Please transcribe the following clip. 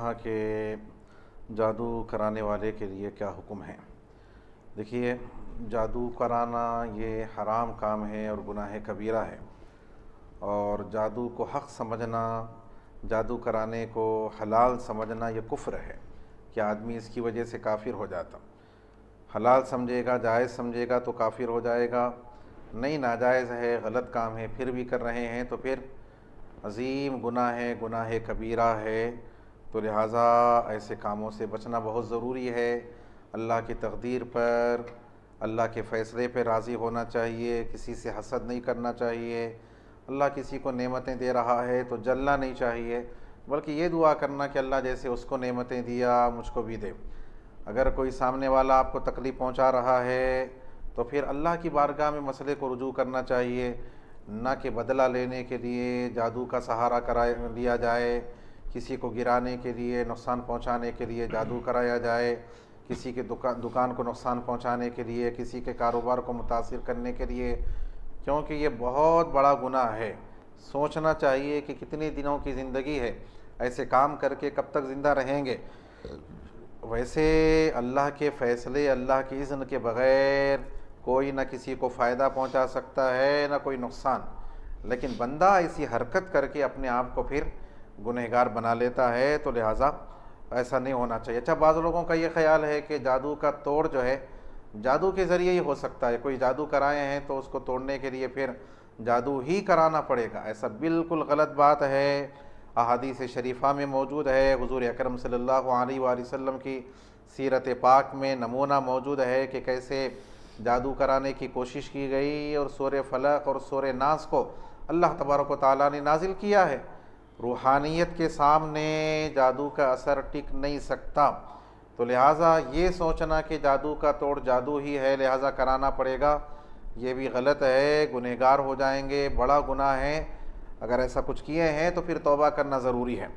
कहा कि जादू कराने वाले के लिए क्या हुक्म है। देखिए, जादू कराना ये हराम काम है और गुनाह कबीरा है। और जादू को हक़ समझना, जादू कराने को हलाल समझना ये कुफ्र है कि आदमी इसकी वजह से काफिर हो जाता। हलाल समझेगा, जायज़ समझेगा तो काफिर हो जाएगा, नहीं नाजायज़ है, गलत काम है, फिर भी कर रहे हैं तो फिर अज़ीम गुनाह है, गुनाह कबीरा है। तो लिहाजा ऐसे कामों से बचना बहुत ज़रूरी है। अल्लाह की तक़दीर पर, अल्लाह के फ़ैसले पर राज़ी होना चाहिए, किसी से हसद नहीं करना चाहिए। अल्लाह किसी को नेमतें दे रहा है तो जलना नहीं चाहिए, बल्कि ये दुआ करना कि अल्लाह जैसे उसको नेमतें दिया मुझको भी दे। अगर कोई सामने वाला आपको तकलीफ़ पहुंचा रहा है तो फिर अल्लाह की बारगाह में मसले को रुजू करना चाहिए, ना कि बदला लेने के लिए जादू का सहारा करा लिया जाए, किसी को गिराने के लिए, नुकसान पहुंचाने के लिए जादू कराया जाए, किसी के दुकान को नुकसान पहुंचाने के लिए, किसी के कारोबार को मुतासिर करने के लिए, क्योंकि ये बहुत बड़ा गुनाह है। सोचना चाहिए कि कितने दिनों की ज़िंदगी है, ऐसे काम करके कब तक ज़िंदा रहेंगे। वैसे अल्लाह के फ़ैसले, अल्लाह की इज़्न के बग़ैर कोई ना किसी को फ़ायदा पहुंचा सकता है ना कोई नुकसान, लेकिन बंदा ऐसी हरकत करके अपने आप को फिर गुनहगार बना लेता है। तो लिहाजा ऐसा नहीं होना चाहिए। अच्छा, बाज़ लोगों का ये ख्याल है कि जादू का तोड़ जो है जादू के ज़रिए ही हो सकता है। कोई जादू कराए हैं तो उसको तोड़ने के लिए फिर जादू ही कराना पड़ेगा। ऐसा बिल्कुल गलत बात है। अहादीस शरीफा में मौजूद है, हुज़ूर अकरम सल्लल्लाहु अलैहि वसल्लम की सीरत पाक में नमूना मौजूद है कि कैसे जादू कराने की कोशिश की गई और सूरह फलक और सूरह नास को अल्लाह तबारक व तआला ने नाजिल किया है। रूहानियत के सामने जादू का असर टिक नहीं सकता। तो लिहाजा ये सोचना कि जादू का तोड़ जादू ही है लिहाजा कराना पड़ेगा, ये भी गलत है। गुनहगार हो जाएंगे, बड़ा गुनाह है। अगर ऐसा कुछ किए हैं तो फिर तौबा करना ज़रूरी है।